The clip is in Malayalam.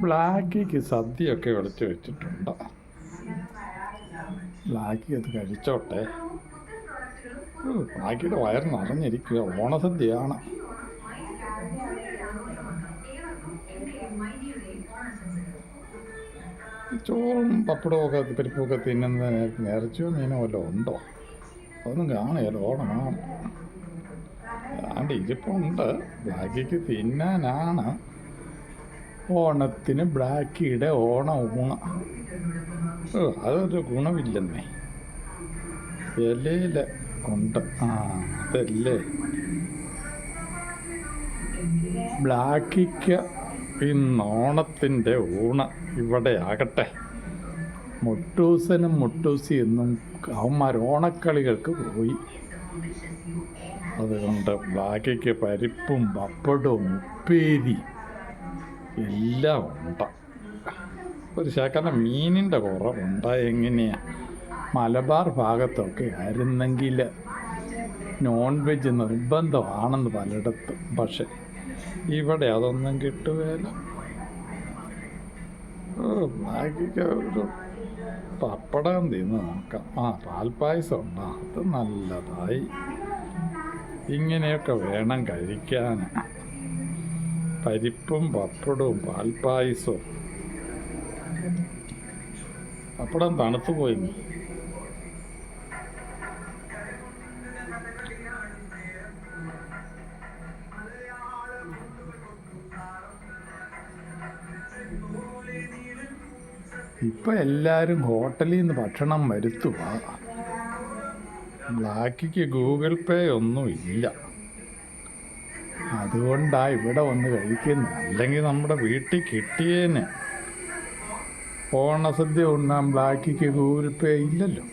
ബ്ലാക്കിക്ക് സദ്യയൊക്കെ വിളിച്ച് വെച്ചിട്ടുണ്ട്. ബ്ലാക്കി അത് കഴിച്ചോട്ടെ. ബ്ലാക്കിയുടെ വയറ് നിറഞ്ഞിരിക്കുക. ഓണസദ്യയാണ്. ചോറും പപ്പടവും ഒക്കെ പരിപ്പൊക്കെ തിന്നുന്ന നേരത്തിന് ഇറച്ചിയോ മീനോ വല്ലതും ഉണ്ടോ? അതൊന്നും കാണുകയല്ലോ. ഓണമാണ്. ഇരിപ്പുണ്ട്. ബ്ലാക്കിക്ക് തിന്നാനാണ്. ഓണത്തിന് ബ്ലാക്കിയുടെ ഊണ. അതൊരു ഗുണമില്ലെന്നേ. ഇലയിൽ ഉണ്ട്. അതല്ലേ ബ്ലാക്കിക്ക് ഇന്ന് ഓണത്തിൻ്റെ ഊണ് ഇവിടെ ആകട്ടെ. മുട്ടൂസനും മുട്ടൂസി എന്നും അവന്മാർ ഓണക്കളികൾക്ക് പോയി. അതുകൊണ്ട് ബ്ലാക്കിക്ക് പരിപ്പും പപ്പടവും ഉപ്പേരി എല്ലാം ഉണ്ട്. ഒരു ശകലം മീനിൻ്റെ കുറവുണ്ട്. എങ്ങനെയാ മലബാർ ഭാഗത്തൊക്കെ ആയിരുന്നെങ്കിൽ നോൺ വെജ് നിർബന്ധമാണെന്ന് പലയിടത്തും. പക്ഷെ ഇവിടെ അതൊന്നും കിട്ടുകയില്ല. ബ്ലാക്കിക്ക് ഒരു പപ്പടം തിന്ന് നോക്കാം. പാൽപ്പായസം ഉണ്ട്. അത് നല്ലതായി. ഇങ്ങനെയൊക്കെ വേണം കഴിക്കാൻ. പരിപ്പും പപ്പടവും പാൽപ്പായസവും. പപ്പടം തണുത്തു പോയി. ഇപ്പം എല്ലാവരും ഹോട്ടലിൽ നിന്ന് ഭക്ഷണം വരുത്തുക. ബ്ലാക്കിക്ക് ഗൂഗിൾ പേ ഒന്നും ഇല്ല. അതുകൊണ്ടാണ് ഇവിടെ വന്ന് കഴിക്കുന്നത്. അല്ലെങ്കിൽ നമ്മുടെ വീട്ടിൽ കിട്ടിയേന്. ഓണസദ്യ ഉണ്ണാൻ ബ്ലാക്കിക്ക് ഗൂഗിൾ പേ ഇല്ലല്ലോ.